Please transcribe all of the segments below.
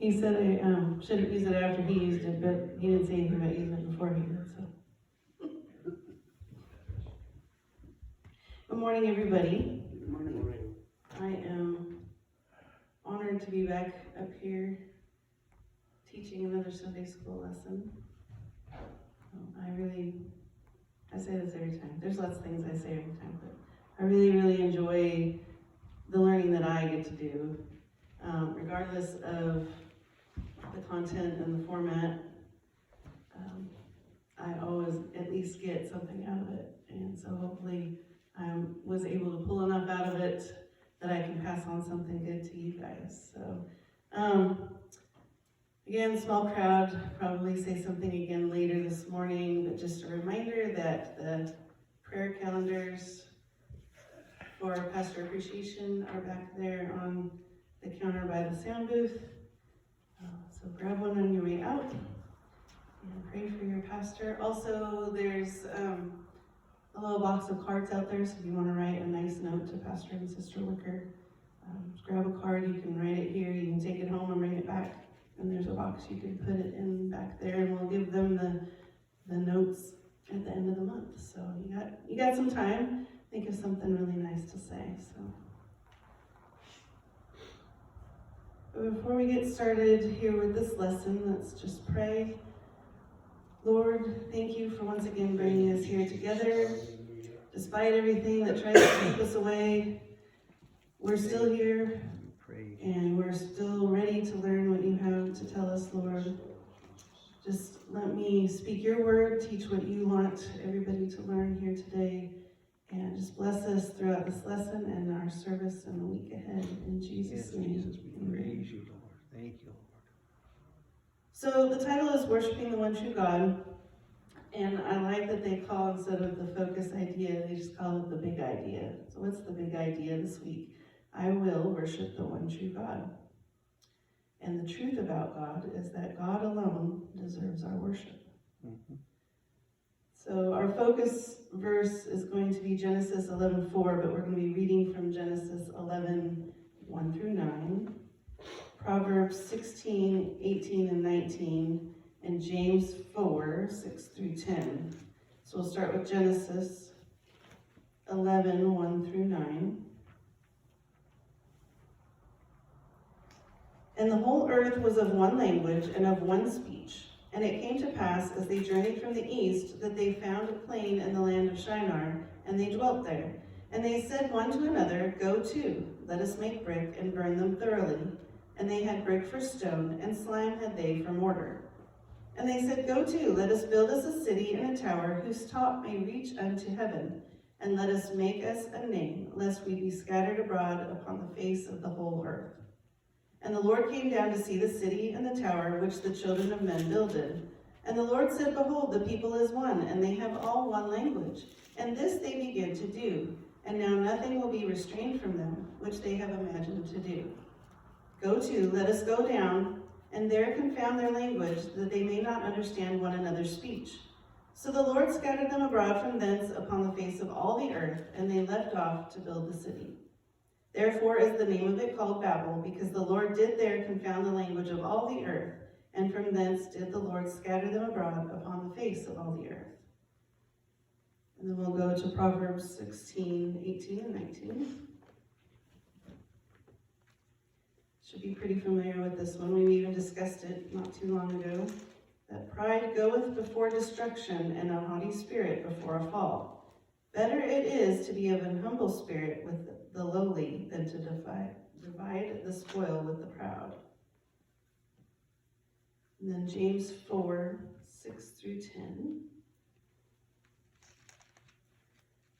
He said I shouldn't use it after he used it, but he didn't say anything about using it before he did, so. Good morning, everybody. Good morning. I am honored to be back up here teaching another Sunday school lesson. I say this every time. There's lots of things I say every time, but I really enjoy the learning that I get to do, regardless of the content and the format. I always at least get something out of it, and so hopefully I was able to pull enough out of it that I can pass on something good to you guys. So, again, small crowd, probably say something again later this morning, but just a reminder that the prayer calendars for Pastor Appreciation are back there on the counter by the sound booth. So grab one on your way out and pray for your pastor. Also, there's a little box of cards out there, so if you want to write a nice note to Pastor and Sister Wicker, just grab a card. You can write it here, you can take it home and bring it back, and there's a box you can put it in back there, and we'll give them the notes at the end of the month. So you got some time. Think of something really nice to say. So, but before we get started here with this lesson, let's just pray. Lord, thank you for once again bringing us here together. Despite everything that tries to keep us away, we're still here, and we're still ready to learn what you have to tell us, Lord. Just let me speak your word, teach what you want everybody to learn here today, and just bless us throughout this lesson and our service in the week ahead. In Jesus' name. Jesus, we praise you, Lord. Thank you, Lord. So the title is Worshiping the One True God, and I like that they call, instead of the focus idea, they just call it the big idea. So what's the big idea this week? I will worship the one true God. And the truth about God is that God alone deserves our worship. Mm-hmm. So our focus verse is going to be Genesis 11:4, but we're going to be reading from Genesis 11:1 through 9, Proverbs 16:18 and 19, and James 4:6 through 10. So we'll start with Genesis 11:1 through 9. And the whole earth was of one language and of one speech. And it came to pass, as they journeyed from the east, that they found a plain in the land of Shinar, and they dwelt there. And they said one to another, Go to, let us make brick and burn them thoroughly. And they had brick for stone, and slime had they for mortar. And they said, Go to, let us build us a city and a tower, whose top may reach unto heaven. And let us make us a name, lest we be scattered abroad upon the face of the whole earth. And the Lord came down to see the city and the tower which the children of men builded. And the Lord said, Behold, the people is one, and they have all one language. And this they begin to do. And now nothing will be restrained from them, which they have imagined to do. Go to, let us go down, and there confound their language, that they may not understand one another's speech. So the Lord scattered them abroad from thence upon the face of all the earth, and they left off to build the city. Therefore is the name of it called Babel, because the Lord did there confound the language of all the earth, and from thence did the Lord scatter them abroad upon the face of all the earth. And then we'll go to Proverbs 16:18 and 19. Should be pretty familiar with this one. We even discussed it not too long ago. That pride goeth before destruction, and a haughty spirit before a fall. Better it is to be of an humble spirit with the lowly than to divide the spoil with the proud. And then James 4:6 through 10.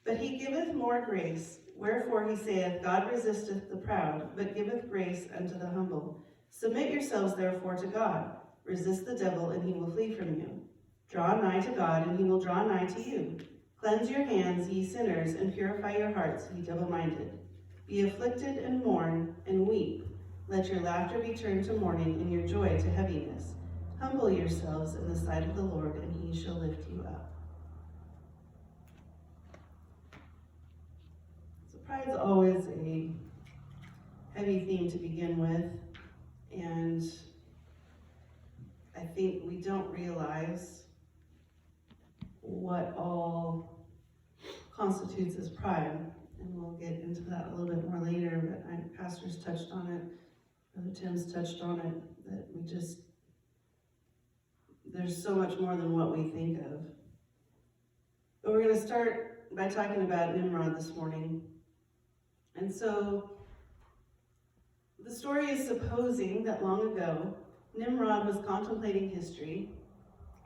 But he giveth more grace, wherefore he saith, God resisteth the proud, but giveth grace unto the humble. Submit yourselves therefore to God. Resist the devil, and he will flee from you. Draw nigh to God, and he will draw nigh to you. Cleanse your hands, ye sinners, and purify your hearts, ye double-minded. Be afflicted, and mourn, and weep. Let your laughter be turned to mourning, and your joy to heaviness. Humble yourselves in the sight of the Lord, and he shall lift you up. So pride's always a heavy theme to begin with, and I think we don't realize what all constitutes as pride. And we'll get into that a little bit more later, but pastors touched on it, Brother Tim's touched on it, that there's so much more than what we think of. But we're going to start by talking about Nimrod this morning. And so, the story is supposing that long ago, Nimrod was contemplating history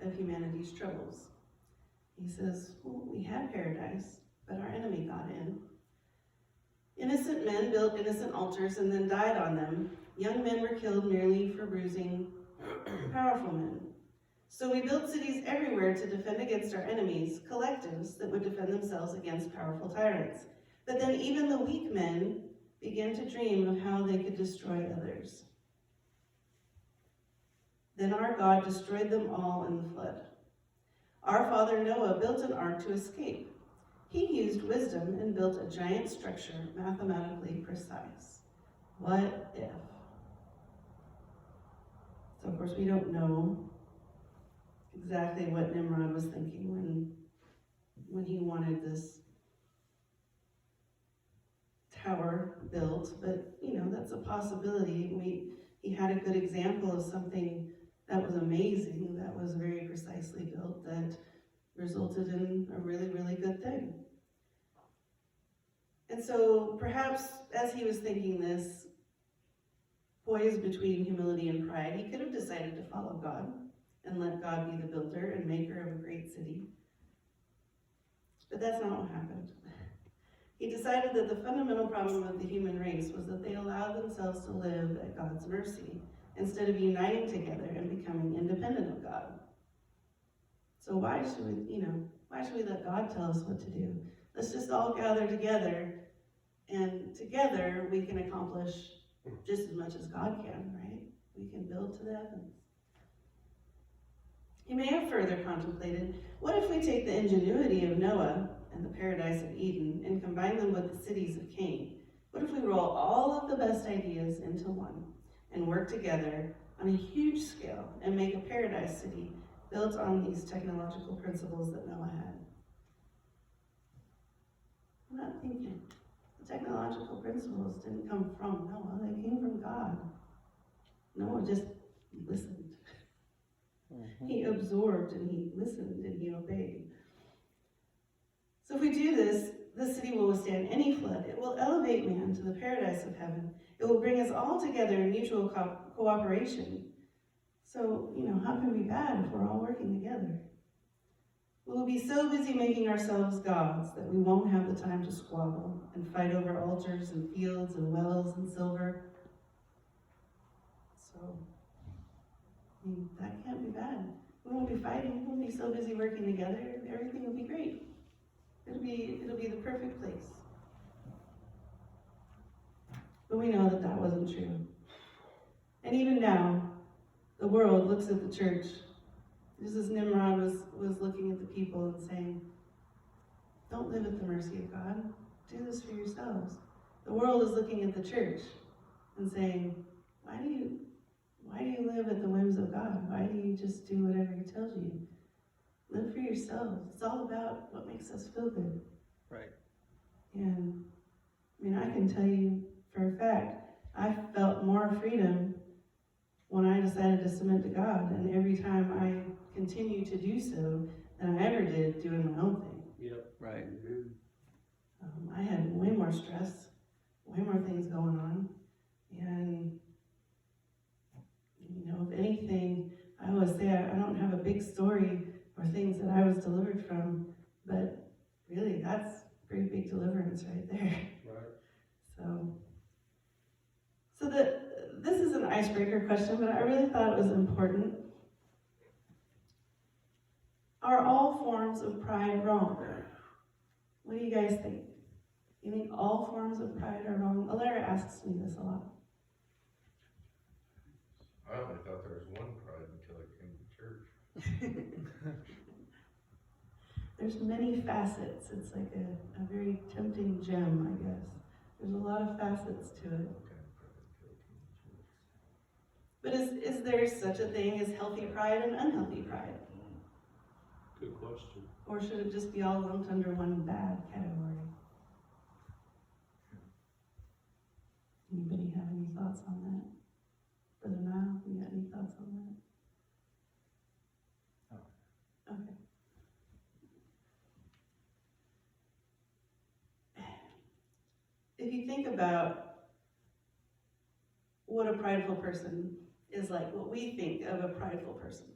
of humanity's troubles. He says, well, we had paradise, but our enemy got in. Innocent men built innocent altars and then died on them. Young men were killed merely for bruising powerful men. So we built cities everywhere to defend against our enemies, collectives that would defend themselves against powerful tyrants. But then even the weak men began to dream of how they could destroy others. Then our God destroyed them all in the flood. Our father Noah built an ark to escape. He used wisdom and built a giant structure, mathematically precise. What if? So of course we don't know exactly what Nimrod was thinking when he wanted this tower built, but that's a possibility. He had a good example of something that was amazing, that was very precisely built, that resulted in a really, really good thing. And so perhaps as he was thinking this, poised between humility and pride, he could have decided to follow God and let God be the builder and maker of a great city. But that's not what happened. He decided that the fundamental problem of the human race was that they allowed themselves to live at God's mercy instead of uniting together and becoming independent of God. So why should we let God tell us what to do? Let's just all gather together, and together we can accomplish just as much as God can, right? We can build to the heavens. He may have further contemplated, what if we take the ingenuity of Noah and the paradise of Eden and combine them with the cities of Cain? What if we roll all of the best ideas into one and work together on a huge scale and make a paradise city built on these technological principles that Noah had? I'm not thinking. The technological principles didn't come from Noah, they came from God. Noah just listened. He absorbed and he listened and he obeyed. So if we do this, the city will withstand any flood. It will elevate man to the paradise of heaven. It will bring us all together in mutual cooperation. So, how can we be bad if we're all working together? We will be so busy making ourselves gods that we won't have the time to squabble and fight over altars and fields and wells and silver. So, that can't be bad. We won't be fighting. We'll be so busy working together. Everything will be great. It'll be the perfect place. But we know that wasn't true. And even now, the world looks at the church, just as Nimrod was looking at the people and saying, don't live at the mercy of God. Do this for yourselves. The world is looking at the church and saying, why do you live at the whims of God? Why do you just do whatever he tells you? Live for yourselves. It's all about what makes us feel good. Right. And I can tell you for a fact, I felt more freedom when I decided to submit to God, and every time I continue to do so than I ever did doing my own thing. Yep. Right. I had way more stress, way more things going on, and if anything, I always say I don't have a big story or things that I was delivered from, but really that's pretty big deliverance right there. Right. So this is an icebreaker question, but I really thought it was important. Are all forms of pride wrong? What do you guys think? You think all forms of pride are wrong? Alara asks me this a lot. I only thought there was one pride until I came to church. There's many facets. It's like a very tempting gem, I guess. There's a lot of facets to it. But is there such a thing as healthy pride and unhealthy pride? Good question. Or should it just be all lumped under one bad category? Anybody have any thoughts on that? Brother Niall, you got any thoughts on that? Oh. Okay. If you think about what a prideful person is like, what we think of a prideful person,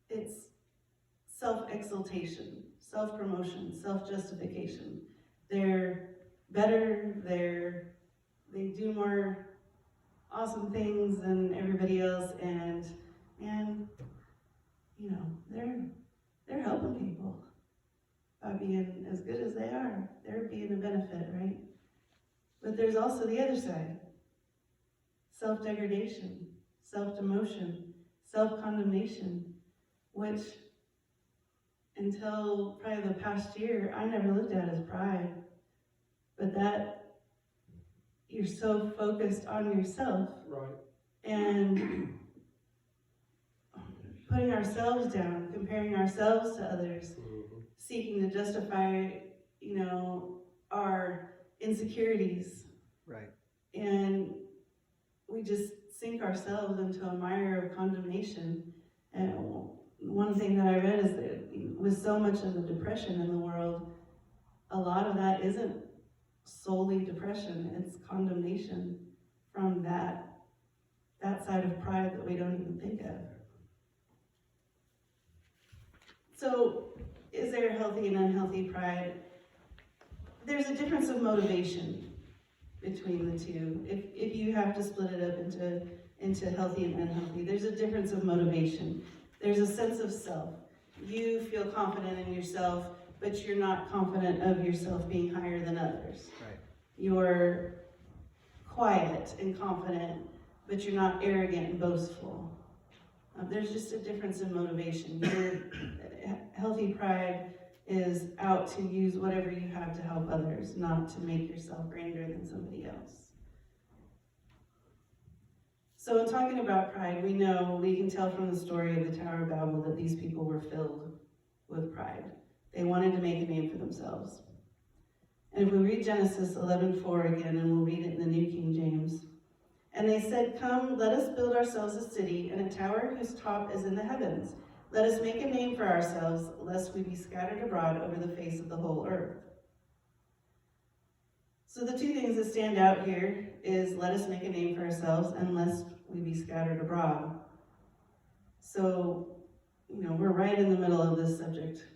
it's self-exaltation, self-promotion, self-justification. They're better, they do more awesome things than everybody else, and you know, they're helping people by being as good as they are. They're being a benefit, right? But there's also the other side. Self-degradation, self-demotion, self-condemnation, which until probably the past year, I never looked at as pride. But that you're so focused on yourself. Right. And putting ourselves down, comparing ourselves to others, seeking to justify, you know, our insecurities. Right. And we just sink ourselves into a mire of condemnation. And one thing that I read is that with so much of the depression in the world, a lot of that isn't solely depression, it's condemnation from that side of pride that we don't even think of. So, is there healthy and unhealthy pride? There's a difference of motivation between the two. If you have to split it up into healthy and unhealthy, there's a difference of motivation. There's a sense of self. You feel confident in yourself, but you're not confident of yourself being higher than others. Right. You're quiet and confident, but you're not arrogant and boastful. There's just a difference in motivation. Healthy pride is out to use whatever you have to help others, not to make yourself greater than somebody else. So in talking about pride, we can tell from the story of the Tower of Babel that these people were filled with pride. They wanted to make a name for themselves. And if we read Genesis 11:4 again, and we'll read it in the New King James. And they said, "Come, let us build ourselves a city and a tower whose top is in the heavens. Let us make a name for ourselves, lest we be scattered abroad over the face of the whole earth." So the two things that stand out here is let us make a name for ourselves and lest we be scattered abroad. So, we're right in the middle of this subject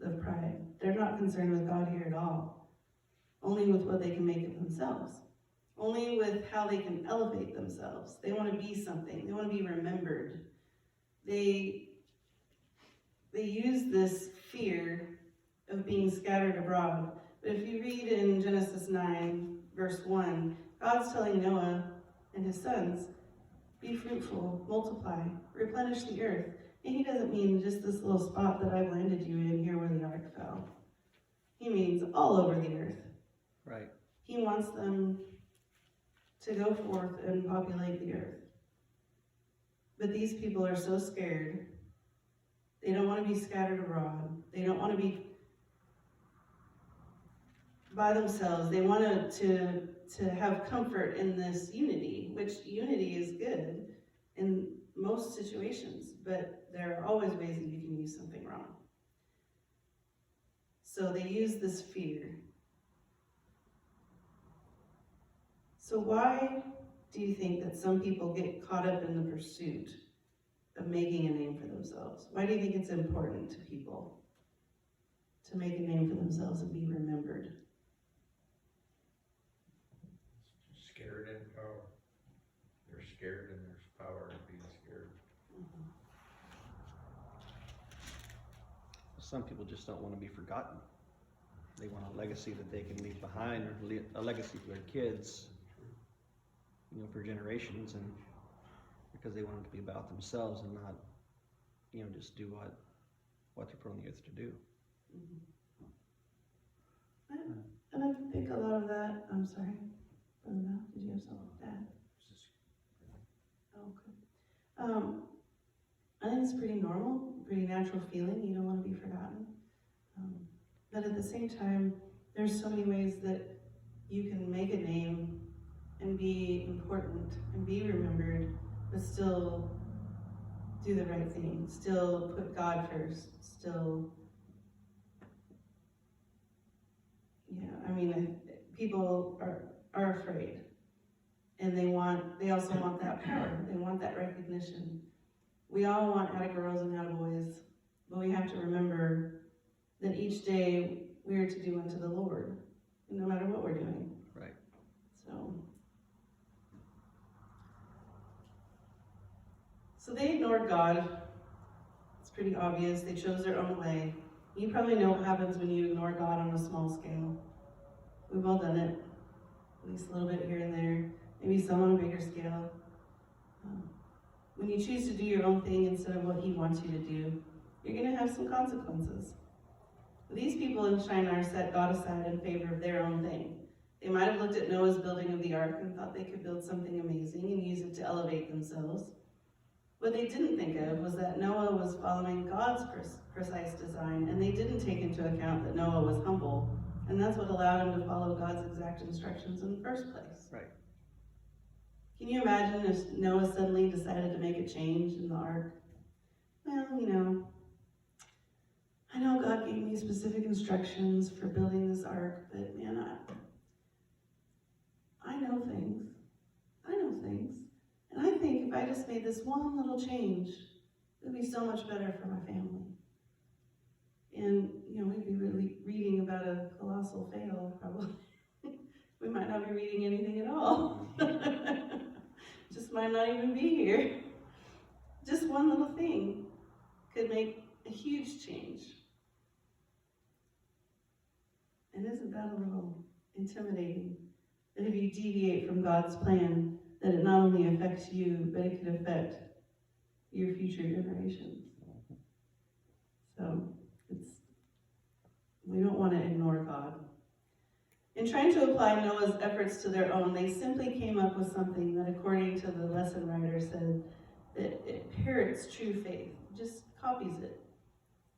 of pride. They're not concerned with God here at all, only with what they can make of themselves, only with how they can elevate themselves. They want to be something. They want to be remembered. They use this fear of being scattered abroad. But if you read in Genesis 9, verse 1, God's telling Noah and his sons, be fruitful, multiply, replenish the earth. And he doesn't mean just this little spot that I've landed you in here where the ark fell. He means all over the earth. Right. He wants them to go forth and populate the earth. But these people are so scared. They don't want to be scattered abroad. They don't want to be by themselves. They want to have comfort in this unity, which unity is good in most situations, but there are always ways that you can use something wrong. So they use this fear. So why do you think that some people get caught up in the pursuit of making a name for themselves? Why do you think it's important to people to make a name for themselves and be remembered? Scared and power. They're scared and there's power in being scared. Some people just don't want to be forgotten. They want a legacy that they can leave behind, or a legacy for their kids, for generations, and because they want it to be about themselves and not, just do what they're put on the earth to do. And I think a lot of that, I'm sorry, Brother Mel, did you have something to add? I think it's pretty normal, pretty natural feeling. You don't want to be forgotten. But at the same time, there's so many ways that you can make a name and be important and be remembered, but still do the right thing, still put God first, still, people are afraid. And they also want that power. They want that recognition. We all want atta-girls and atta-boys, but we have to remember that each day we are to do unto the Lord, no matter what we're doing. Right. So they ignored God. It's pretty obvious. They chose their own way. You probably know what happens when you ignore God on a small scale. We've all done it, at least a little bit here and there, maybe some on a bigger scale. When you choose to do your own thing instead of what He wants you to do, you're going to have some consequences. These people in Shinar set God aside in favor of their own thing. They might have looked at Noah's building of the ark and thought they could build something amazing and use it to elevate themselves. What they didn't think of was that Noah was following God's precise design, and they didn't take into account that Noah was humble, and that's what allowed him to follow God's exact instructions in the first place. Right. Can you imagine if Noah suddenly decided to make a change in the ark? Well, I know God gave me specific instructions for building this ark, but man, I know things. And I think if I just made this one little change, it would be so much better for my family. And, we'd be really reading about a colossal fail, probably. We might not be reading anything at all. Just might not even be here. Just one little thing could make a huge change. And isn't that a little intimidating? That if you deviate from God's plan, that it not only affects you, but it could affect your future generations. So we don't want to ignore God. In trying to apply Noah's efforts to their own, they simply came up with something that, according to the lesson writer, said that it parrots true faith, just copies it.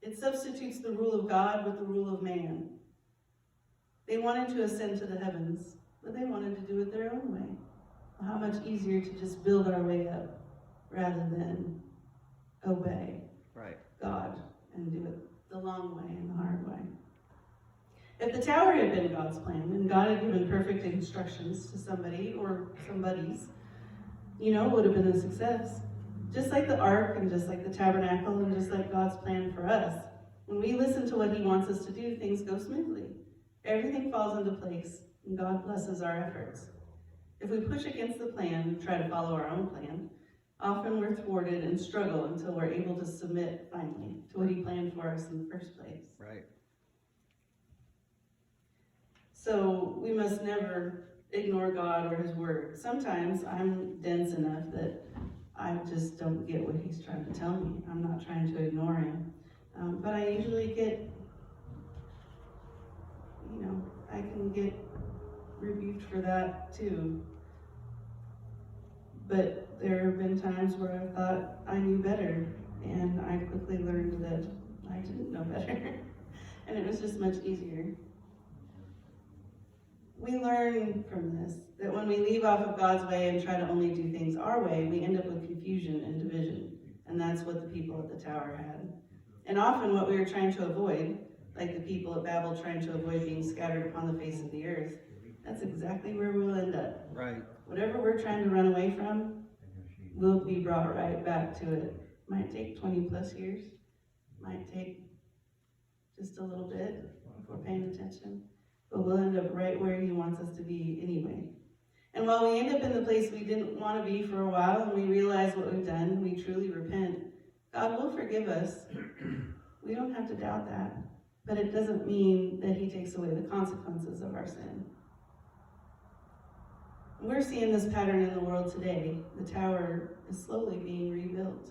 It substitutes the rule of God with the rule of man. They wanted to ascend to the heavens, but they wanted to do it their own way. How much easier to just build our way up rather than obey God and do it the long way and the hard way. If the tower had been God's plan and God had given perfect instructions to somebody or somebodies, it would have been a success. Just like the ark and just like the tabernacle and just like God's plan for us. When we listen to what He wants us to do, things go smoothly. Everything falls into place and God blesses our efforts. If we push against the plan and try to follow our own plan, often we're thwarted and struggle until we're able to submit finally to what He planned for us in the first place. Right. So we must never ignore God or His word. Sometimes I'm dense enough that I just don't get what He's trying to tell me. I'm not trying to ignore Him. But I usually get, I can get rebuked for that too. But there have been times where I thought I knew better, and I quickly learned that I didn't know better. And it was just much easier. We learn from this that when we leave off of God's way and try to only do things our way, we end up with confusion and division. And that's what the people at the tower had. And often what we were trying to avoid, like the people at Babel trying to avoid being scattered upon the face of the earth, that's exactly where we'll end up. Right. Whatever we're trying to run away from, we'll be brought right back to it. Might take 20 plus years. Might take just a little bit if we're paying attention. But we'll end up right where He wants us to be anyway. And while we end up in the place we didn't want to be for a while, and we realize what we've done, we truly repent, God will forgive us. We don't have to doubt that. But it doesn't mean that He takes away the consequences of our sin. We're seeing this pattern in the world today. The tower is slowly being rebuilt.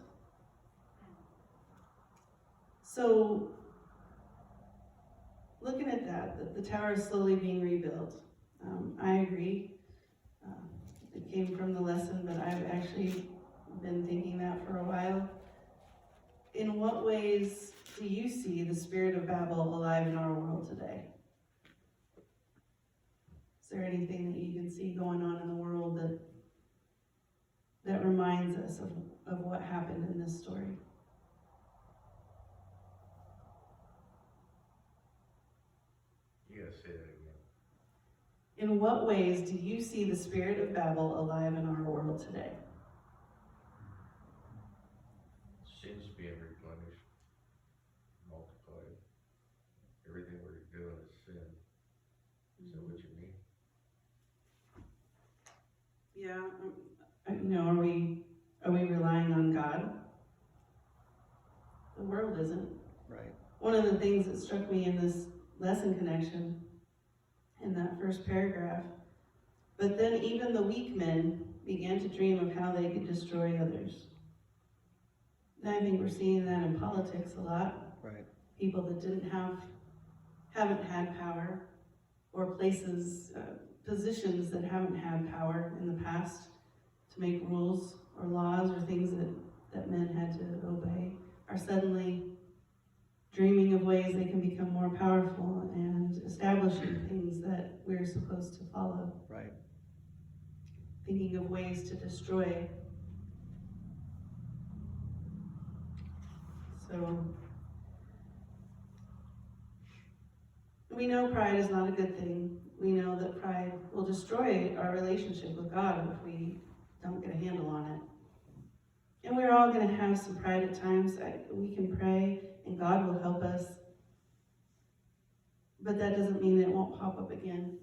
So, looking at that the tower is slowly being rebuilt. I agree. It came from the lesson, but I've actually been thinking that for a while. In what ways do you see the spirit of Babel alive in our world today? Is there anything that you can see going on in the world that reminds us of what happened in this story? You gotta say that again. In what ways do you see the spirit of Babel alive in our world today? Sin's being replenished, multiplied. Everything we're doing is sin. Is that what you mean? Yeah, are we relying on God? The world isn't. Right. One of the things that struck me in this lesson connection, in that first paragraph, but then even the weak men began to dream of how they could destroy others. And I think we're seeing that in politics a lot. Right. People that haven't had power, or places, positions that haven't had power in the past to make rules or laws or things that men had to obey, are suddenly dreaming of ways they can become more powerful and establishing things that we're supposed to follow. Right. Thinking of ways to destroy. So, we know pride is not a good thing. We know that pride will destroy our relationship with God if we don't get a handle on it. And we're all going to have some pride at times. We can pray and God will help us. But that doesn't mean it won't pop up again.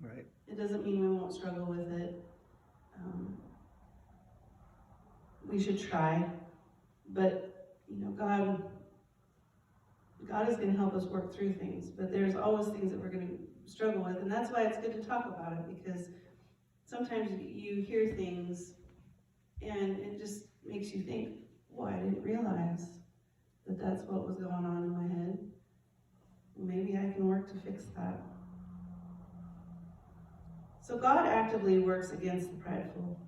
Right. It doesn't mean we won't struggle with it. We should try. But, God is going to help us work through things. But there's always things that we're going to struggle with. And that's why it's good to talk about it. Because sometimes you hear things and it just makes you think, well, I didn't realize that that's what was going on in my head. Maybe I can work to fix that. So God actively works against the prideful.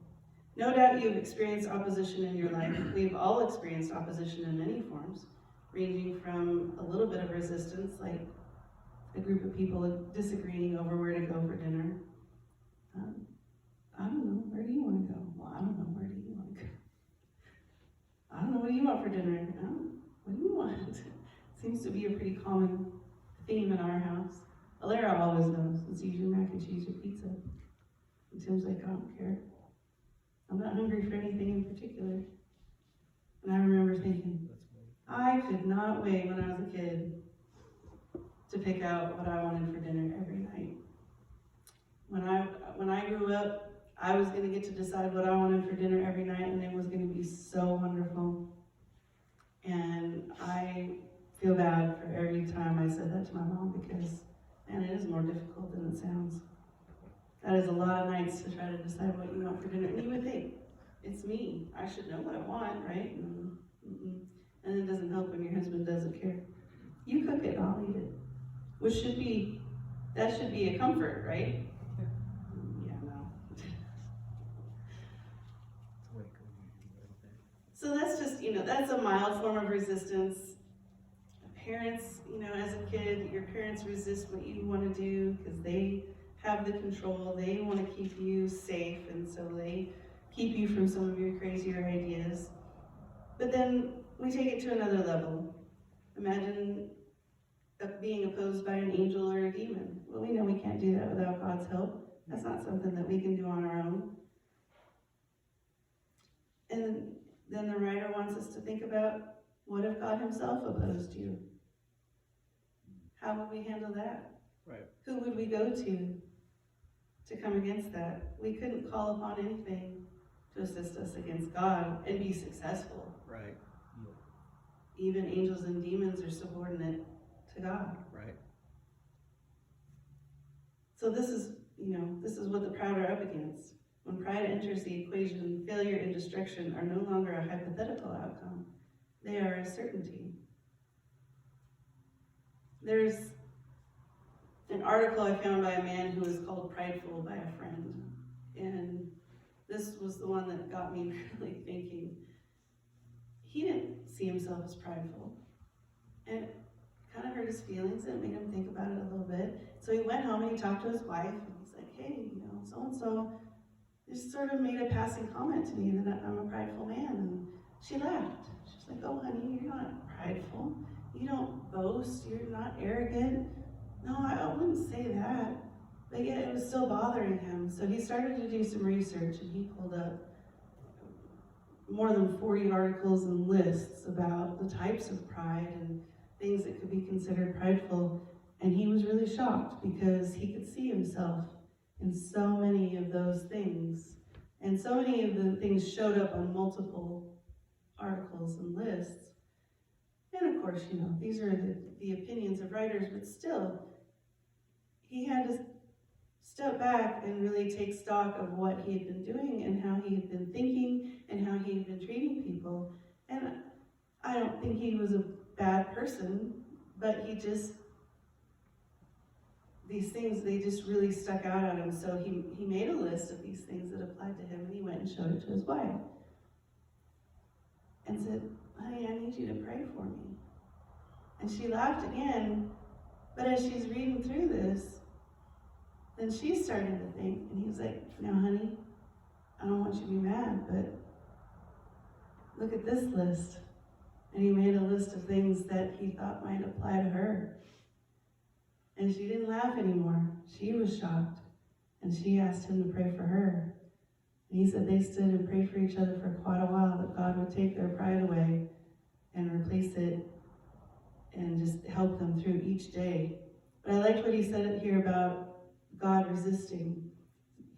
No doubt you've experienced opposition in your life. We've all experienced opposition in many forms, ranging from a little bit of resistance, like a group of people disagreeing over where to go for dinner. I don't know, where do you want to go? Well, I don't know, where do you want to go? I don't know, what do you want for dinner? What do you want? Seems to be a pretty common theme in our house. Alara always knows. It's usually mac and cheese or pizza. And Tim's like, I don't care. I'm not hungry for anything in particular. And I remember thinking, I could not wait when I was a kid to pick out what I wanted for dinner every night. When I grew up, I was going to get to decide what I wanted for dinner every night, and it was going to be so wonderful. And I feel bad for every time I said that to my mom, because, man, it is more difficult than it sounds. That is a lot of nights to try to decide what you want for dinner. And you would think, it's me. I should know what I want, right? And it doesn't help when your husband doesn't care. You cook it, I'll eat it. That should be a comfort, right? Yeah, no. So that's just, that's a mild form of resistance. Parents, as a kid, your parents resist what you want to do because they have the control. They want to keep you safe, and so they keep you from some of your crazier ideas. But then we take it to another level. Imagine being opposed by an angel or a demon. Well, we know we can't do that without God's help. That's not something that we can do on our own. And then the writer wants us to think about, what if God himself opposed you? How would we handle that? Right. Who would we go to come against that? We couldn't call upon anything to assist us against God and be successful. Right. Even angels and demons are subordinate to God. Right. So this is what the proud are up against. When pride enters the equation, failure and destruction are no longer a hypothetical outcome. They are a certainty. There's an article I found by a man who was called prideful by a friend. And this was the one that got me really thinking. He didn't see himself as prideful. And it kind of hurt his feelings and made him think about it a little bit. So he went home and he talked to his wife and he's like, hey, so-and-so just sort of made a passing comment to me that I'm a prideful man. And she laughed. She's like, oh honey, you're not prideful. You don't boast, you're not arrogant. No, I wouldn't say that. But yet it was still bothering him. So he started to do some research and he pulled up more than 40 articles and lists about the types of pride and things that could be considered prideful. And he was really shocked because he could see himself in so many of those things. And so many of the things showed up on multiple articles and lists. And of course, these are the opinions of writers, but still, he had to step back and really take stock of what he had been doing and how he had been thinking and how he had been treating people. And I don't think he was a bad person, but these things, they just really stuck out at him. So he made a list of these things that applied to him, and he went and showed it to his wife and said, honey, I need you to pray for me. And she laughed again, but as she's reading through this, then she's starting to think, and he was like, now honey, I don't want you to be mad, but look at this list. And he made a list of things that he thought might apply to her. And she didn't laugh anymore. She was shocked. And she asked him to pray for her. And he said they stood and prayed for each other for quite a while, that God would take their pride away and replace it and just help them through each day. But I liked what he said here about God resisting.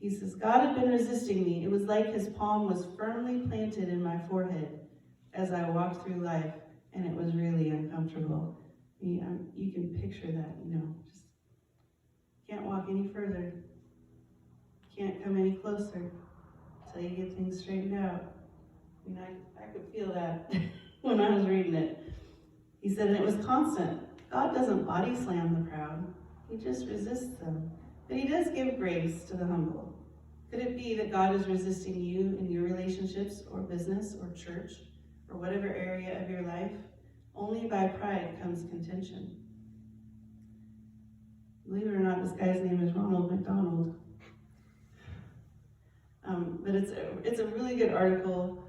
He says, God had been resisting me. It was like his palm was firmly planted in my forehead as I walked through life, and it was really uncomfortable. You can picture that, just can't walk any further, can't come any closer until you get things straightened out. I could feel that when I was reading it. He said, and it was constant. God doesn't body slam the proud, he just resists them. But he does give grace to the humble. Could it be that God is resisting you in your relationships or business or church or whatever area of your life? Only by pride comes contention. Believe it or not, this guy's name is Ronald McDonald. But it's a really good article.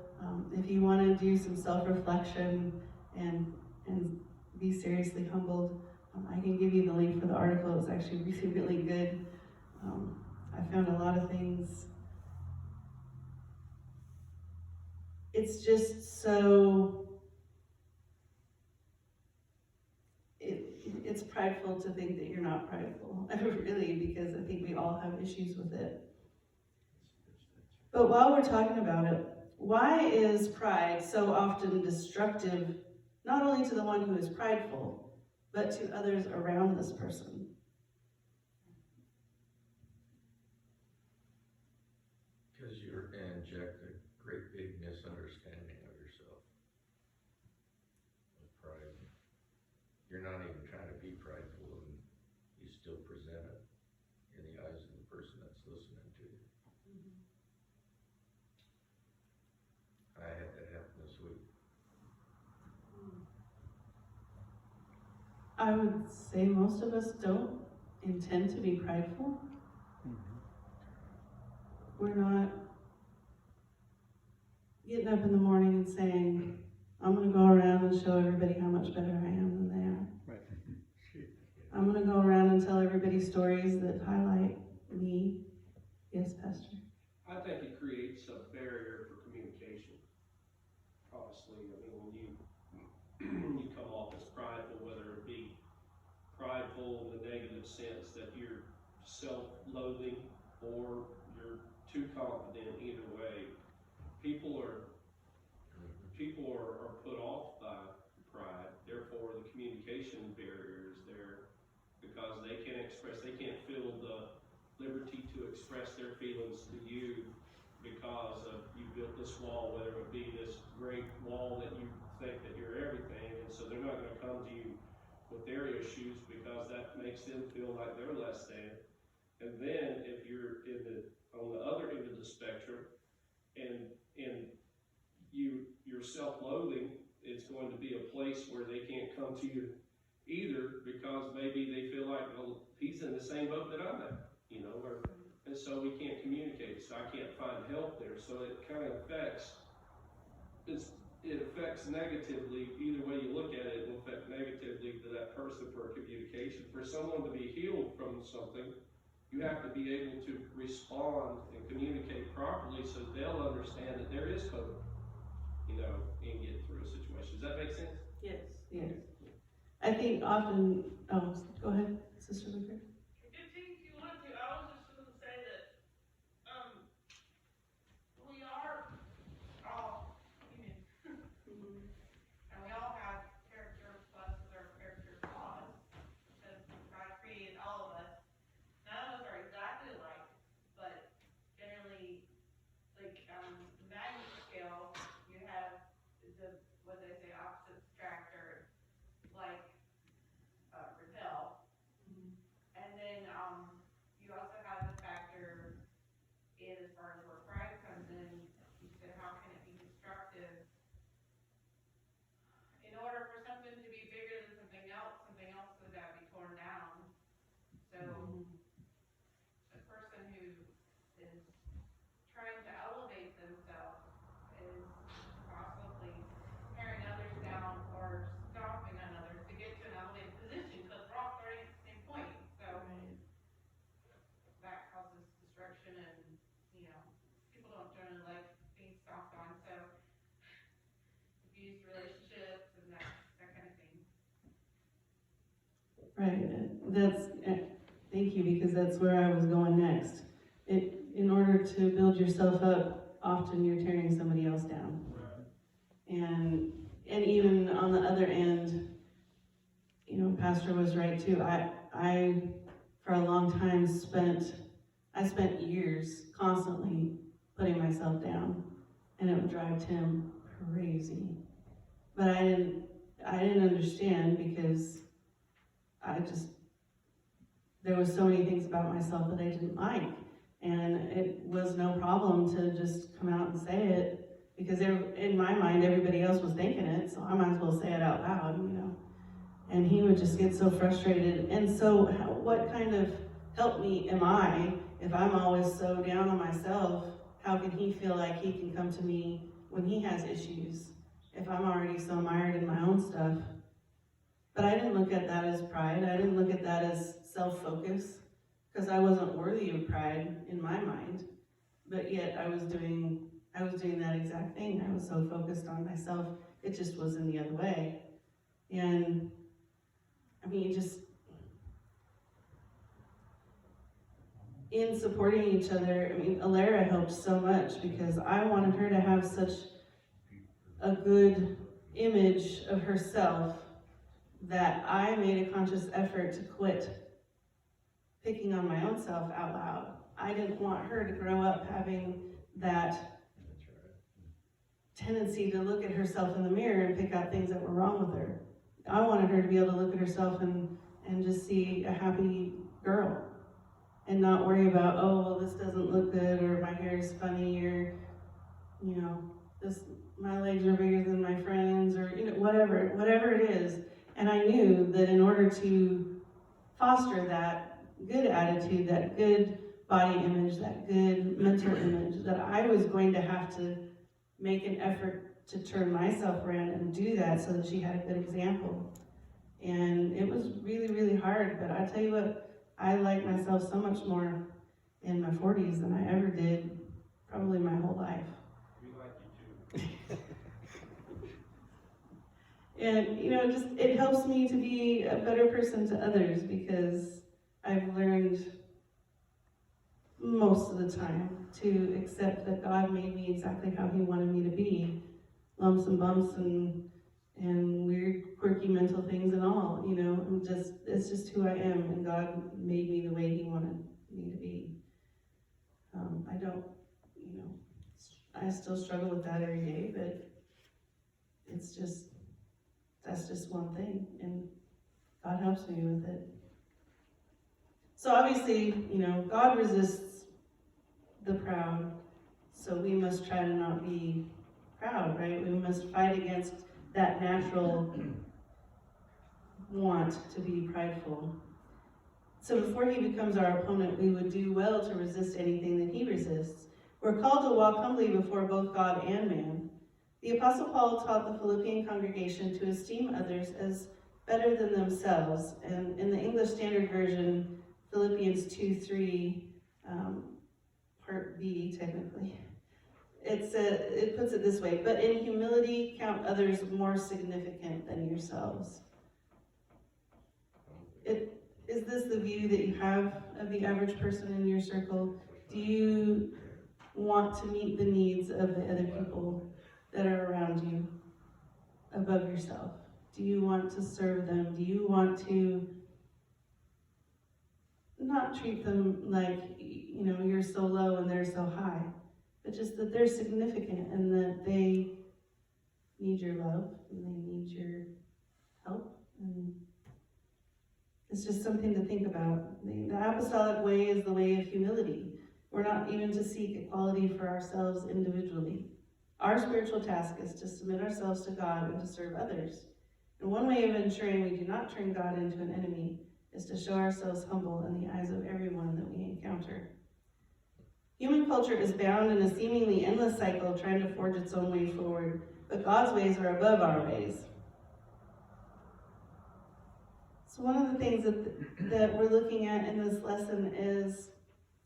If you want to do some self-reflection and be seriously humbled, I can give you the link for the article. It's actually really, really good. I found a lot of things. It's just so, it's prideful to think that you're not prideful, really, because I think we all have issues with it. But while we're talking about it, why is pride so often destructive, not only to the one who is prideful, but to others around this person? Because you're inject a great big misunderstanding of yourself with pride. You're not even trying to be prideful, and you still present it in the eyes of the person that's listening to you. I had that happen this week. I would say most of us don't intend to be prideful. We're not getting up in the morning and saying, I'm going to go around and show everybody how much better I am than they are. Right. I'm going to go around and tell everybody stories that highlight me. Yes, Pastor? I think it creates a barrier for communication. Honestly, when you come off as prideful, whether it be prideful in the negative sense that you're self-loathing or you're too confident, either way, people are put off by pride. Therefore, the communication barrier is there because they can't feel the liberty to express their feelings to you because of you built this wall, whether it be this great wall that you think that you're everything, and so they're not going to come to you with their issues because that makes them feel like they're less than. And then if you're on the other end of the spectrum, and you're self-loathing, it's going to be a place where they can't come to you either, because maybe they feel like, well, he's in the same boat that I'm at, you know, and so we can't communicate, so I can't find help there, so it kind of it affects negatively, either way you look at it, it will affect negatively to that person for communication. For someone to be healed from something, you have to be able to respond and communicate properly so they'll understand that there is hope, you know, in getting through a situation. Does that make sense? Yes. Yes. I think often, oh, go ahead, Sister Luker. If you want to, I was just going to say that we are all human, and we all have character pluses or character flaws, because God created all of us. None of us are exactly alike, but generally, like the magnitude scale, you have what they say, opposites attract, or like repel. And then you also have the factor in, as far as where pride comes in, you said, how can it be destructive? In order for something to be bigger than something else has got to be torn down. So a person who is trying to elevate themselves is possibly tearing others down or stomping on others to get to an elevated position, because we're all starting at the same point. So that causes destruction, and people don't generally like being stomped on. So abused relationships and that kind of thing. Right, thank you, because that's where I was going next. In order to build yourself up, often you're tearing somebody else down. And even on the other end, Pastor was right too. I for a long time I spent years constantly putting myself down, and it would drive Tim crazy. But I didn't understand, because there was so many things about myself that I didn't like, and it was no problem to just come out and say it, because in my mind everybody else was thinking it, so I might as well say it out loud, And he would just get so frustrated. And so what kind of help me am I if I'm always so down on myself? How can he feel like he can come to me when he has issues, if I'm already so mired in my own stuff? But I didn't look at that as pride. I didn't look at that as self-focus, because I wasn't worthy of pride in my mind. But yet I was doing that exact thing. I was so focused on myself, it just was in the other way. And in supporting each other, Alara helped so much, because I wanted her to have such a good image of herself that I made a conscious effort to quit picking on my own self out loud. I didn't want her to grow up having that tendency to look at herself in the mirror and pick out things that were wrong with her. I wanted her to be able to look at herself and just see a happy girl, and not worry about, oh, well, this doesn't look good, or my hair is funny, or, my legs are bigger than my friends, or, whatever it is. And I knew that in order to foster that good attitude, that good body image, that good mental image, that I was going to have to make an effort to turn myself around and do that, so that she had a good example. And it was really, really hard, but I tell you what, I like myself so much more in my 40s than I ever did probably my whole life. We like you too. And, it helps me to be a better person to others, because I've learned most of the time to accept that God made me exactly how he wanted me to be. Lumps and bumps and weird, quirky mental things and all, it's just who I am, and God made me the way he wanted me to be. I still struggle with that every day, but that's just one thing, and God helps me with it. So obviously, God resists the proud. So we must try to not be proud, right? We must fight against that natural want to be prideful. So before he becomes our opponent, we would do well to resist anything that he resists. We're called to walk humbly before both God and man. The Apostle Paul taught the Philippian congregation to esteem others as better than themselves. And in the English Standard Version, Philippians 2:3, part B, technically, it puts it this way: but in humility count others more significant than yourselves. Is this the view that you have of the average person in your circle? Do you want to meet the needs of the other people that are around you above yourself? Do you want to serve them? Do you want to not treat them like, you're so low and they're so high, but just that they're significant and that they need your love and they need your help? And it's just something to think about. The apostolic way is the way of humility. We're not even to seek equality for ourselves individually. Our spiritual task is to submit ourselves to God and to serve others. And one way of ensuring we do not turn God into an enemy is to show ourselves humble in the eyes of everyone that we encounter. Human culture is bound in a seemingly endless cycle trying to forge its own way forward, but God's ways are above our ways. So one of the things that we're looking at in this lesson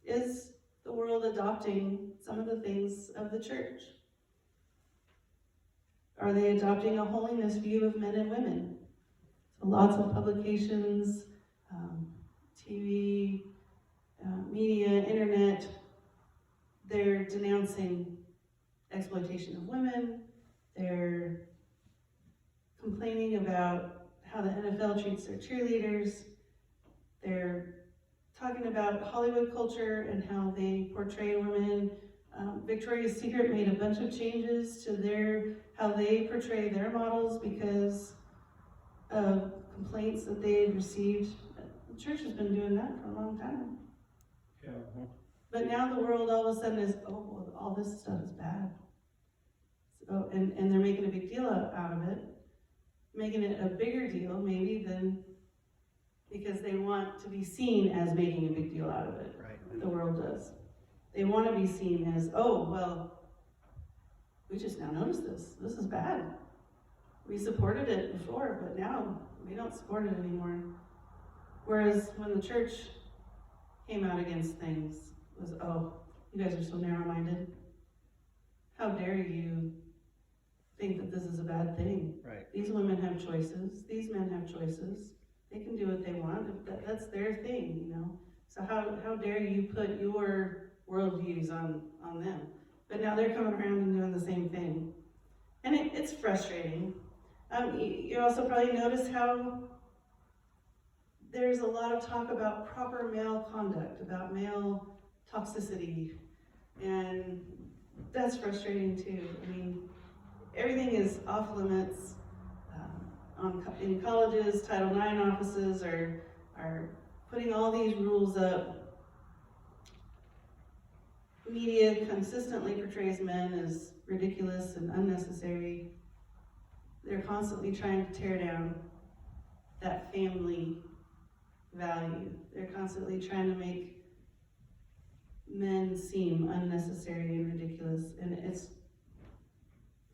is the world adopting some of the things of the church? Are they adopting a holiness view of men and women? So lots of publications, TV, media, internet, they're denouncing exploitation of women. They're complaining about how the NFL treats their cheerleaders. They're talking about Hollywood culture and how they portray women. Victoria's Secret made a bunch of changes to how they portray their models because of complaints that they had received. The church has been doing that for a long time. Yeah. But now the world all of a sudden is, well, all this stuff is bad. So, and they're making a big deal out of it, making it a bigger deal maybe than because they want to be seen as making a big deal out of it. Right. The world does. They want to be seen as, oh, well, we just now noticed this. This is bad. We supported it before, but now we don't support it anymore. Whereas when the church came out against things, it was, oh, you guys are so narrow-minded. How dare you think that this is a bad thing? Right. These women have choices. These men have choices. They can do what they want. That's their thing, So how dare you put your worldviews on them? But now they're coming around and doing the same thing. And it's frustrating. You also probably notice how there's a lot of talk about proper male conduct, about male toxicity, and that's frustrating too. I mean, everything is off limits. In colleges, Title IX offices are putting all these rules up. Media consistently portrays men as ridiculous and unnecessary. They're constantly trying to tear down that family value. They're constantly trying to make men seem unnecessary and ridiculous, and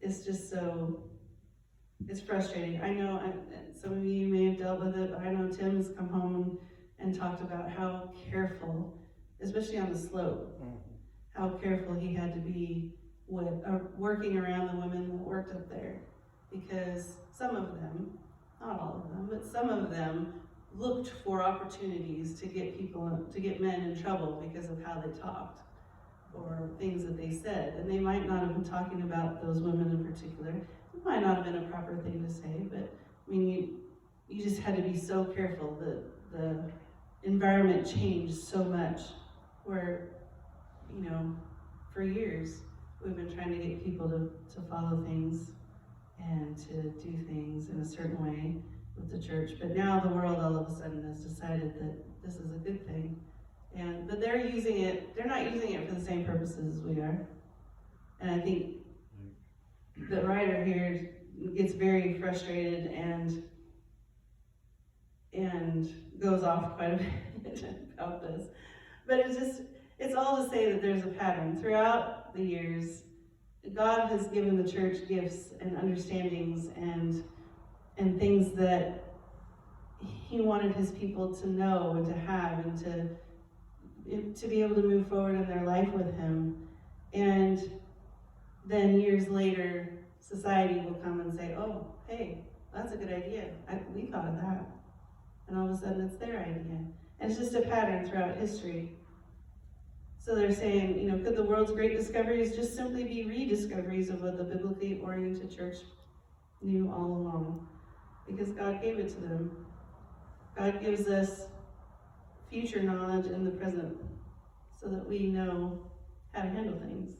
it's just so, it's frustrating. I know some of you may have dealt with it, but I know Tim has come home and talked about how careful, especially on the slope, how careful he had to be with working around the women that worked up there, because some of them, not all of them, but some of them looked for opportunities to get men in trouble because of how they talked or things that they said. And they might not have been talking about those women in particular. It might not have been a proper thing to say, but I mean, you just had to be so careful. The environment changed so much where, for years, we've been trying to get people to follow things and to do things in a certain way with the church. But now the world all of a sudden has decided that this is a good thing. But they're not using it for the same purposes as we are. And I think the writer here gets very frustrated and goes off quite a bit about this. But it's all to say that there's a pattern. Throughout the years, God has given the church gifts and understandings and things that he wanted his people to know and to have and to be able to move forward in their life with him. And then years later, society will come and say, oh, hey, that's a good idea. We thought of that. And all of a sudden it's their idea. And it's just a pattern throughout history. So they're saying, you know, could the world's great discoveries just simply be rediscoveries of what the biblically oriented church knew all along? Because God gave it to them. God gives us future knowledge in the present so that we know how to handle things.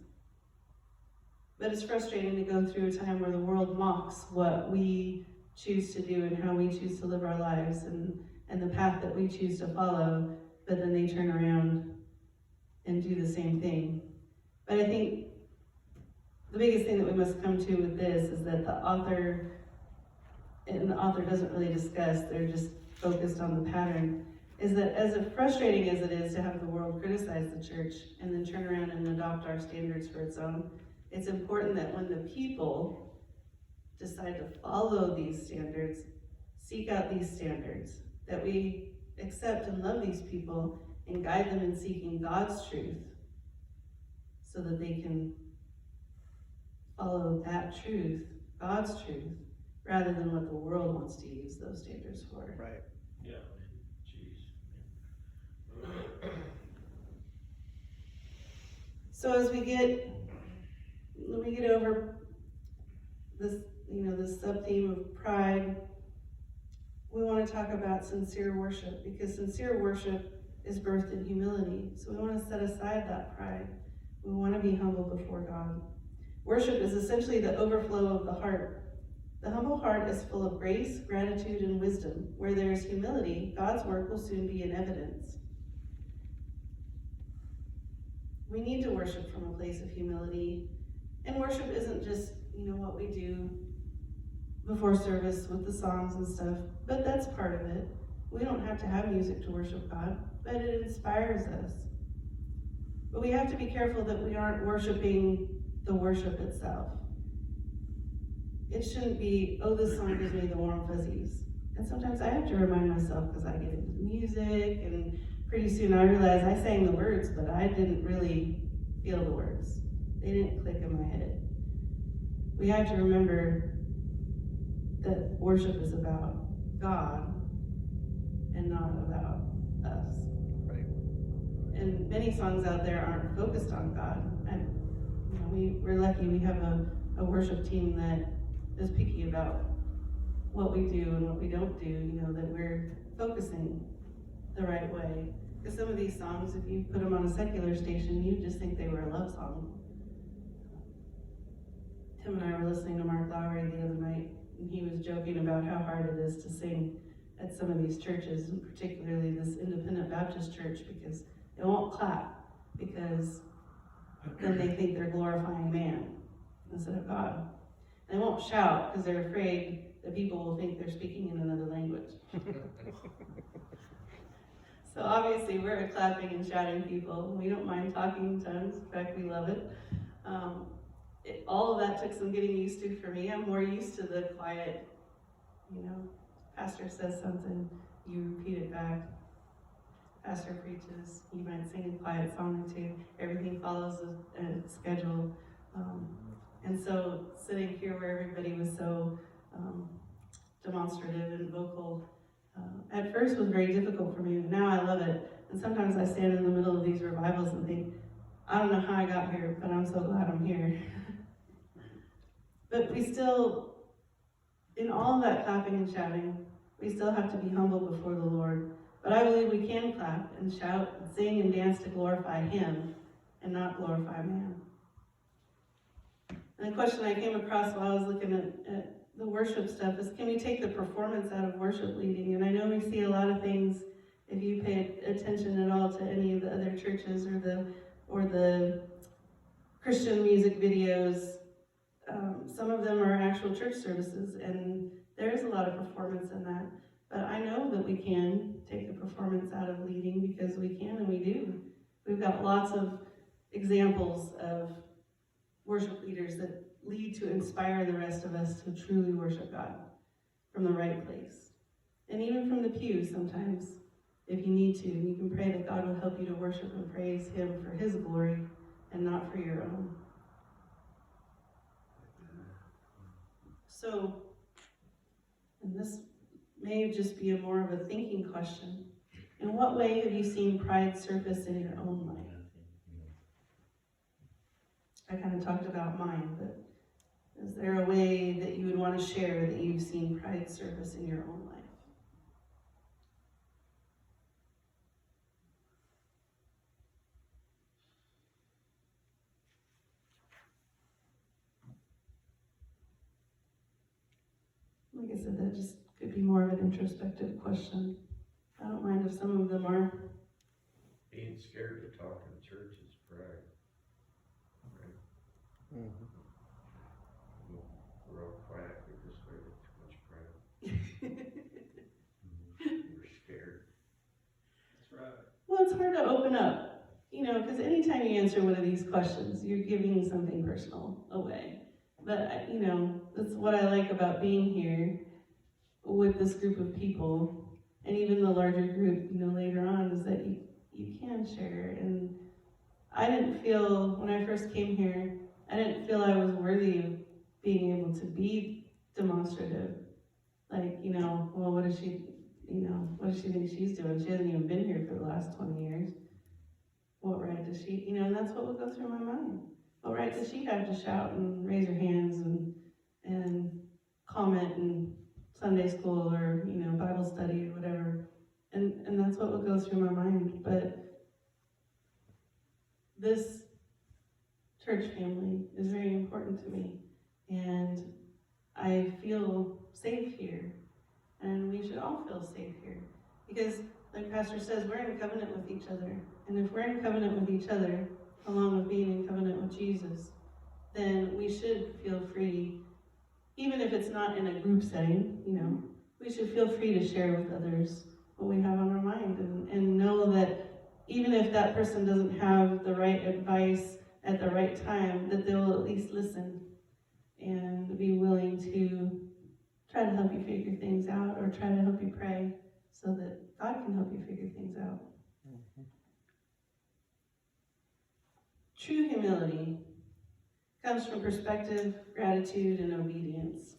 But it's frustrating to go through a time where the world mocks what we choose to do and how we choose to live our lives and the path that we choose to follow, but then they turn around and do the same thing. But I think the biggest thing that we must come to with this is that the author doesn't really discuss, they're just focused on the pattern, is that as frustrating as it is to have the world criticize the church and then turn around and adopt our standards for its own, it's important that when the people decide to follow these standards, seek out these standards, that we accept and love these people and guide them in seeking God's truth so that they can follow that truth, God's truth, rather than what the world wants to use those standards for. Right. Yeah. Jeez. So as we get over this, this sub-theme of pride, we want to talk about sincere worship, because sincere worship is birthed in humility. So we want to set aside that pride. We want to be humble before God. Worship is essentially the overflow of the heart. The humble heart is full of grace, gratitude, and wisdom. Where there is humility, God's work will soon be in evidence. We need to worship from a place of humility. And worship isn't just, what we do before service with the songs and stuff, but that's part of it. We don't have to have music to worship God, but it inspires us. But we have to be careful that we aren't worshiping the worship itself. It shouldn't be, oh, this song gives me the warm fuzzies. And sometimes I have to remind myself because I get into music, and pretty soon I realize I sang the words, but I didn't really feel the words. They didn't click in my head. We have to remember that worship is about God and not about us. Right. And many songs out there aren't focused on God. And we're lucky we have a worship team that is picky about what we do and what we don't do, that we're focusing the right way. Because some of these songs, if you put them on a secular station, you just think they were a love song. Tim and I were listening to Mark Lowry the other night, and he was joking about how hard it is to sing at some of these churches, and particularly this independent Baptist church, because they won't clap, because then they think they're glorifying man instead of God. And they won't shout, because they're afraid that people will think they're speaking in another language. So obviously we're a clapping and shouting people. We don't mind talking in tongues. In fact, we love it. All of that took some getting used to for me. I'm more used to the quiet, pastor says something, you repeat it back. Pastor preaches, you might sing a quiet song or two. Everything follows a schedule. And so sitting here where everybody was so demonstrative and vocal, at first was very difficult for me, but now I love it. And sometimes I stand in the middle of these revivals and think, I don't know how I got here, but I'm so glad I'm here. But we still, in all of that clapping and shouting, we still have to be humble before the Lord. But I believe we can clap and shout and sing and dance to glorify Him and not glorify man. And the question I came across while I was looking at the worship stuff is, can we take the performance out of worship leading? And I know we see a lot of things, if you pay attention at all to any of the other churches or the Christian music videos. Some of them are actual church services, and there is a lot of performance in that. But I know that we can take the performance out of leading, because we can and we do. We've got lots of examples of worship leaders that lead to inspire the rest of us to truly worship God from the right place. And even from the pew sometimes, if you need to, you can pray that God will help you to worship and praise Him for His glory and not for your own. So, and this may just be more of a thinking question. In what way have you seen pride surface in your own life? I kind of talked about mine, but is there a way that you would want to share that you've seen pride surface in your own life? Like I said, that just could be more of an introspective question. I don't mind if some of them are. Being scared to talk in church is pride. Right? Mm-hmm. We're all quiet, we just wait too much pride. We're scared. That's right. Well, it's hard to open up, because anytime you answer one of these questions, you're giving something personal away. But, that's what I like about being here with this group of people, and even the larger group, later on, is that you can share. And I didn't feel, when I first came here, I didn't feel I was worthy of being able to be demonstrative. Like, well, what does she think she's doing? She hasn't even been here for the last 20 years. What right does she, and that's what would go through my mind. What right does she have to shout and raise her hands and comment in Sunday school or, Bible study or whatever? And that's what would go through my mind. But this church family is very important to me. And I feel safe here. And we should all feel safe here. Because, like Pastor says, we're in covenant with each other. And if we're in covenant with each other, along with being in covenant with Jesus, then we should feel free, even if it's not in a group setting, we should feel free to share with others what we have on our mind, and know that even if that person doesn't have the right advice at the right time, that they'll at least listen and be willing to try to help you figure things out, or try to help you pray so that God can help you figure things out. Mm-hmm. True humility comes from perspective, gratitude, and obedience.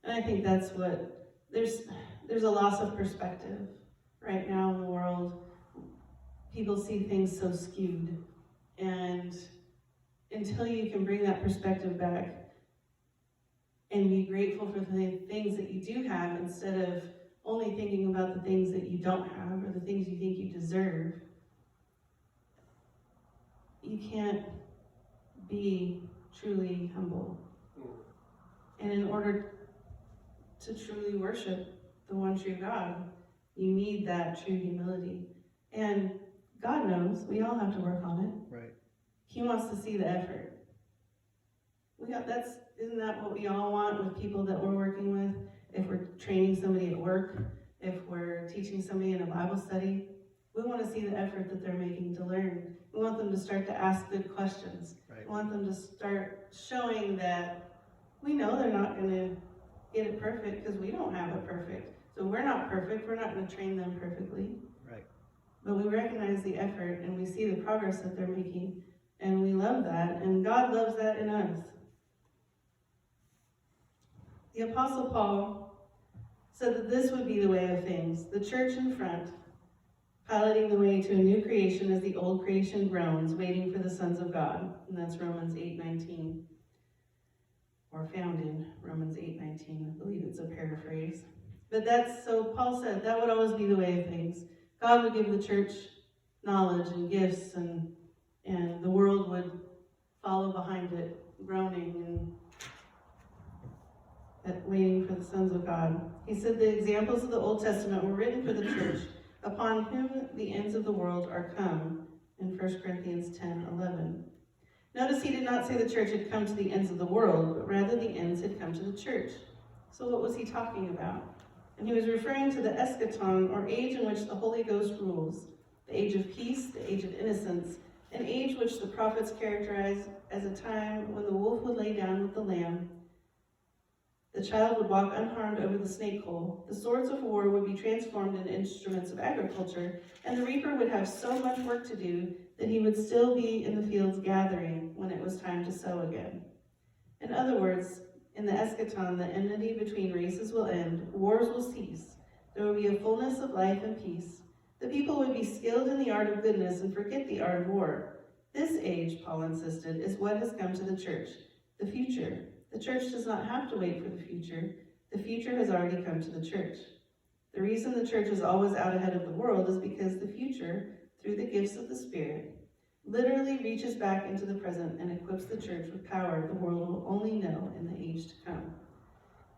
And I think that's what, there's a loss of perspective right now in the world. People see things so skewed. And until you can bring that perspective back and be grateful for the things that you do have, instead of only thinking about the things that you don't have or the things you think you deserve, you can't be truly humble. And in order to truly worship the one true God, you need that true humility. And God knows, we all have to work on it. Right. He wants to see the effort. Isn't that what we all want with people that we're working with? If we're training somebody at work, if we're teaching somebody in a Bible study, we want to see the effort that they're making to learn. We want them to start to ask good questions. Right. We want them to start showing that we know they're not going to get it perfect, because we don't have it perfect. So we're not perfect. We're not going to train them perfectly. Right. But we recognize the effort, and we see the progress that they're making, and we love that, and God loves that in us. The Apostle Paul said that this would be the way of things: the church in front, piloting the way to a new creation as the old creation groans, waiting for the sons of God. And that's Romans 8:19, or found in Romans 8:19. I believe it's a paraphrase. But so Paul said that would always be the way of things. God would give the church knowledge and gifts, and the world would follow behind it, groaning and waiting for the sons of God. He said the examples of the Old Testament were written for the church, upon whom the ends of the world are come, in 1 Corinthians 10:11. Notice he did not say the church had come to the ends of the world, but rather the ends had come to the church. So what was he talking about? And he was referring to the eschaton, or age in which the Holy Ghost rules, the age of peace, the age of innocence, an age which the prophets characterized as a time when the wolf would lay down with the lamb, the child would walk unharmed over the snake hole, the swords of war would be transformed into instruments of agriculture, and the reaper would have so much work to do that he would still be in the fields gathering when it was time to sow again. In other words, in the eschaton, the enmity between races will end, wars will cease, there will be a fullness of life and peace. The people would be skilled in the art of goodness and forget the art of war. This age, Paul insisted, is what has come to the church, the future. The church does not have to wait for the future. The future has already come to the church. The reason the church is always out ahead of the world is because the future, through the gifts of the Spirit, literally reaches back into the present and equips the church with power the world will only know in the age to come.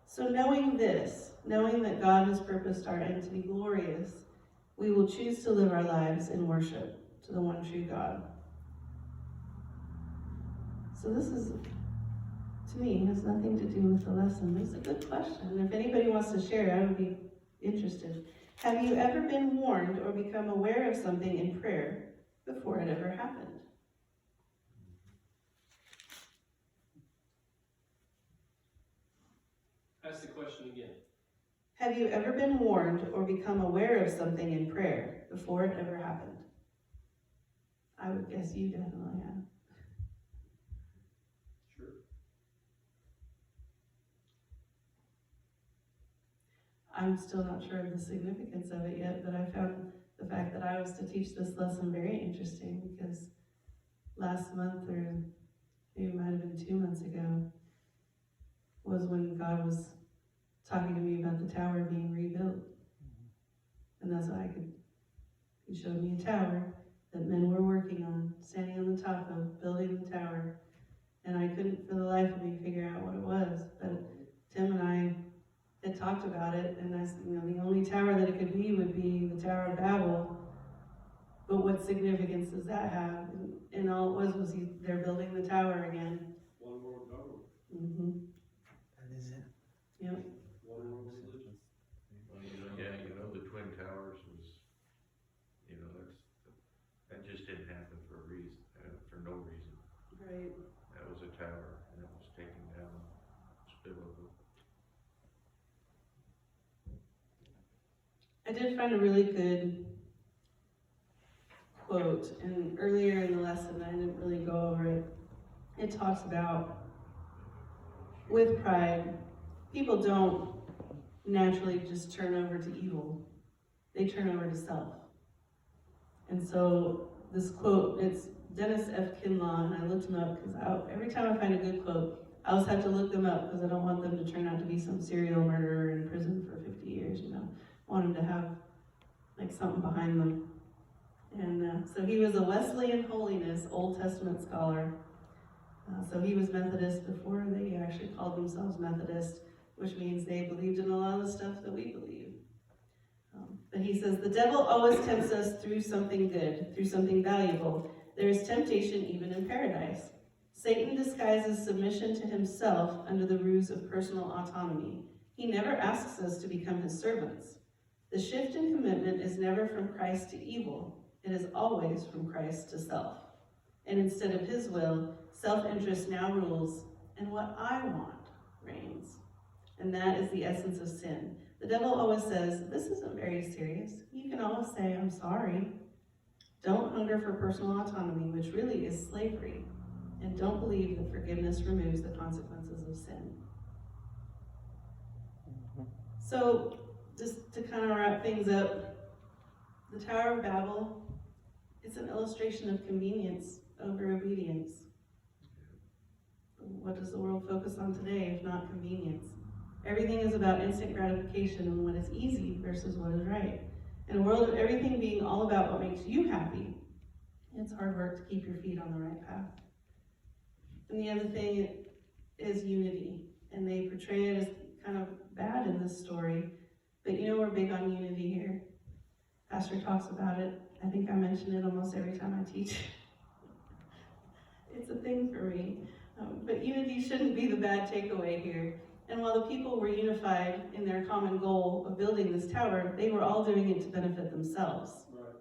So knowing this, knowing that God has purposed our end to be glorious, we will choose to live our lives in worship to the one true God. So this is, to me, has nothing to do with the lesson. It's a good question. If anybody wants to share, I would be interested. Have you ever been warned or become aware of something in prayer before it ever happened? Ask the question again. Have you ever been warned or become aware of something in prayer before it ever happened? I would guess you definitely have. Sure. I'm still not sure of the significance of it yet, but I found the fact that I was to teach this lesson very interesting because last month, or maybe it might have been 2 months ago, was when God was talking to me about the tower being rebuilt. And that's why he showed me a tower that men were working on, standing on the top of, building the tower. And I couldn't for the life of me figure out what it was, but Tim and I had talked about it, and I said, the only tower that it could be would be the Tower of Babel. But what significance does that have? And all it was they're building the tower again. One world government. Mm-hmm. That is it. Yep. One world religion. Well, the Twin Towers was, that just didn't happen for a reason, for no reason. Right. That was a tower, and it was taken down, spillover. I did find a really good quote, and earlier in the lesson, I didn't really go over it. It talks about, with pride, people don't naturally just turn over to evil. They turn over to self. And so this quote, it's Dennis F. Kinlaw, and I looked him up because every time I find a good quote, I always have to look them up because I don't want them to turn out to be some serial murderer in prison for 50 years, I want them to have like something behind them. And so he was a Wesleyan holiness Old Testament scholar. So he was Methodist before they actually called themselves Methodist, which means they believed in a lot of the stuff that we believe. But he says, the devil always tempts us through something good, through something valuable. There is temptation even in paradise. Satan disguises submission to himself under the ruse of personal autonomy. He never asks us to become his servants. The shift in commitment is never from Christ to evil. It is always from Christ to self. And instead of his will, self-interest now rules, and what I want reigns. And that is the essence of sin. The devil always says, this isn't very serious. You can always say, I'm sorry. Don't hunger for personal autonomy, which really is slavery. And don't believe that forgiveness removes the consequences of sin. So, just to kind of wrap things up, the Tower of Babel, it's an illustration of convenience over obedience. What does the world focus on today if not convenience? Everything is about instant gratification and what is easy versus what is right. In a world of everything being all about what makes you happy, it's hard work to keep your feet on the right path. And the other thing is unity, and they portray it as kind of bad in this story, but we're big on unity here. Pastor talks about it. I think I mention it almost every time I teach. It's a thing for me. But unity shouldn't be the bad takeaway here. And while the people were unified in their common goal of building this tower, they were all doing it to benefit themselves. Right.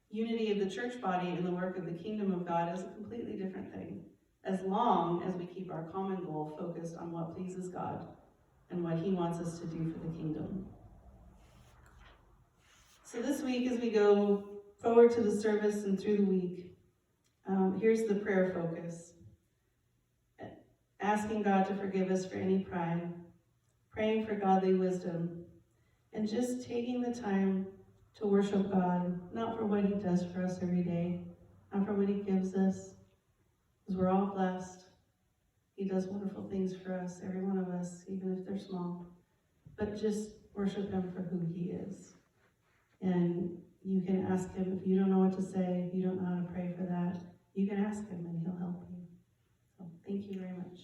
Unity of the church body in the work of the kingdom of God is a completely different thing, as long as we keep our common goal focused on what pleases God and what he wants us to do for the kingdom. So this week, as we go forward to the service and through the week, here's the prayer focus. Asking God to forgive us for any pride, praying for godly wisdom, and just taking the time to worship God, not for what he does for us every day, not for what he gives us, because we're all blessed. He does wonderful things for us, every one of us, even if they're small, but just worship him for who he is. And you can ask him if you don't know what to say, if you don't know how to pray for that, you can ask him and he'll help you. So thank you very much.